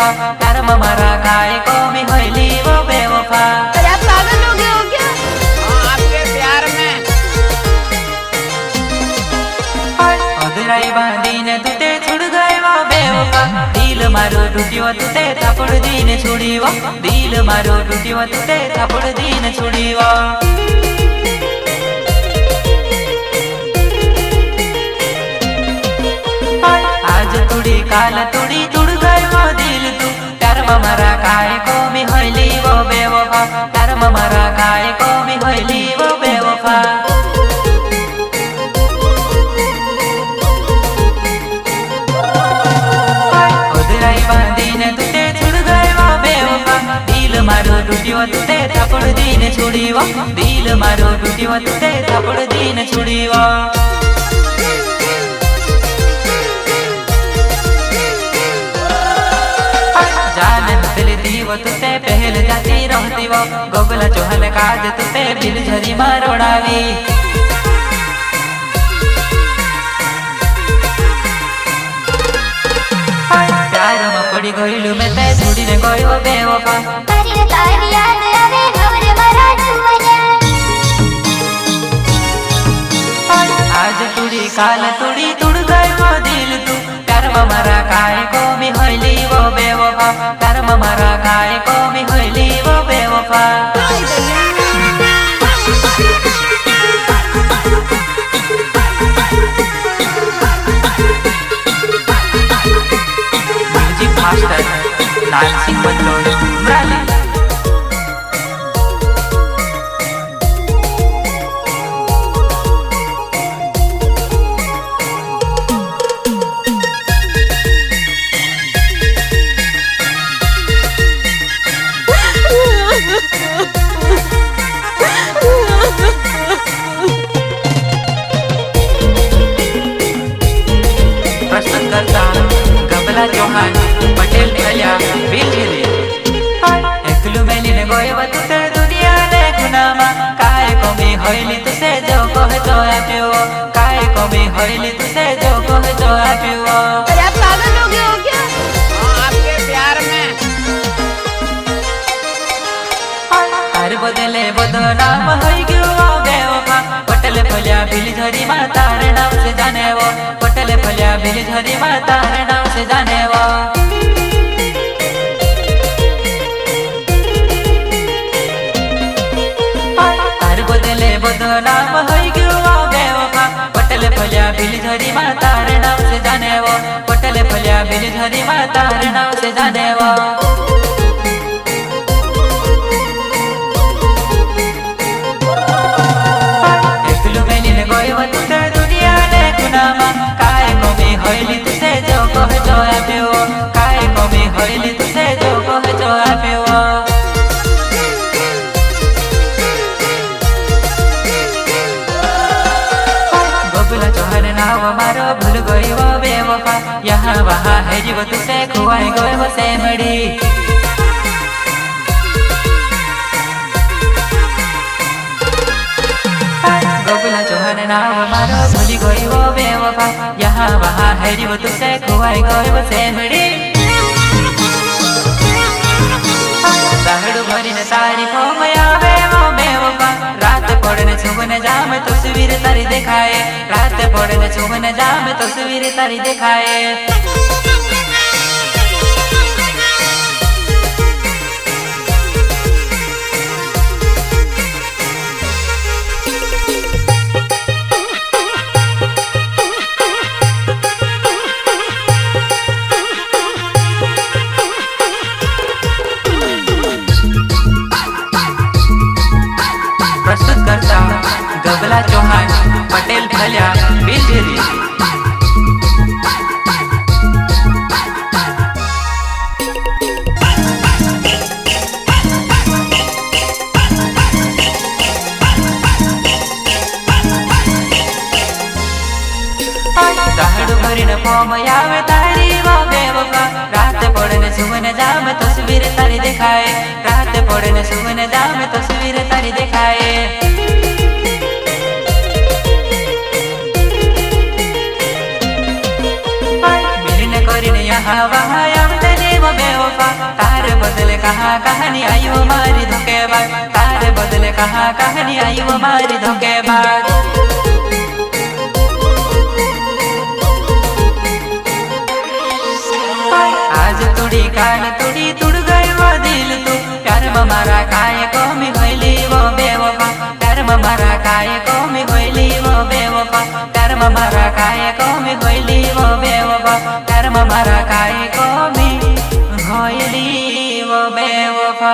बेवफा, कर्म मरा काय को मी होइली वो बेवफा। अरे आप पागल हो गए हो क्या? आपके प्यार में अधुराई बांधीने तुते छुड़ गए वो बेवफा, दिल मारो टूटियो तुते थापड़ दीने छुड़ीवो, दिल मारो टूटियो तुते थापड़ दीने छुड़ीवो। आज तुड़ी काल तुड़ी तुड़ गए वो दिल तू, कर्म मरा काय को मी होइली वो बेवफा, कर्म मरा काय को मी होइली वो बेवफा। बांधीने तुते छुड़ गए वो बेवफा, दिल मारो टूटियो तुते थापड़ दीने छुड़ीवो, दिल मारो टूटियो तुते थापड़ दीने छुड़ीवो। जान दिल दीवो तुते पहल जाती रहती वो, गोगला चोहल काज तुते बिल झरी मारोड़ावी। प्यार में पड़ी गईलू मैं ते छुड़ी ने गयो बेवफा, तारी तारी याद आवे हमरे मरा जुवनिया। आज तुड़ी काल तुड़ी तुड़ गए वो दिल तू, कर्म मरा काय को मी होइली वो बेवफा, कर्म मरा काय को मी होइली वो बेवफा। म्यूजिक मास्टर लाल सिंह बदलोई उमराली। प्रस्तुत करता गबला चौहान पटेल भल्या बिलझिरी। एकलू मेलीने गोयव तुते दुनिया ने गुनामा, काय कमी होइली तुसे जो कहे तो आप्यो, काय कमी होइली तुसे जो कहे तो आप्यो। अरे आप पागल हो गए हो क्या? आपके प्यार में हर बदले बदनाम होई गयो वो बेवफा, पटेल भल्या बिलझरी मा तारे नाम से जाने वो, पटेल भल्या बिलझरी मा तारे नाम से जाने वो। हर बदले बदनाम होई गयो वो बेवफा, पटेल भल्या बिलझरी मा तारे नाम से जाने वो, पटेल भल्या बिलझरी मा तारे नाम से जाने वो। काय कमी होइली तुसे जो कहे तो आप्यो, काय कमी होइली तुसे जो कहे तो आप्यो। गोगला चोहर नाव मारो भूल गई वो बेवफा, यहाँ वहाँ है जीव तुसे खुआई गए वो सेमड़ी। गोगला चोहर नाव मारो भूली गई वो बेवफा, यहाँ वहाँ है जीव तुसे खुआई गए वो सेमड़ी। दाहड़ू भरीने तारी को आवे वो बेवफा, रात पड़ने छुबने जाम तस्वीर तारी दिखाए, रात पड़ने छुबने जाम तस्वीर तारी दिखाए। प्रस्तुत करता गबला चौहान पटेल भल्या बिलझिरी। दाहड़ू भरीने फोम आवे तारी वो बेवफा, रात पड़ने सुबह जाम तस्वीर तारी दिखाए, रात पड़ने सुबह जाम तस्वीर तारी दिखाए। मिलने करीने यहाँ वहाँ आमदनी वो बेवफा, बेवफा तारे बदले कहाँ कहानी आई वो मारी धोखेबाज तारे बदले कहाँ कहानी आई वो मारी धोखेबाज आज तुड़ी काल तुड़ी तुड़ गए वो दिल तू प्यार में मारा काय कमी होइली वो बेवफा प्यार में मारा काय कमी होइली वो बेवफा प्यार में मारा काय कमी होइली वो बेवफा प्यार में मारा काय कमी होइली वो बेवफा।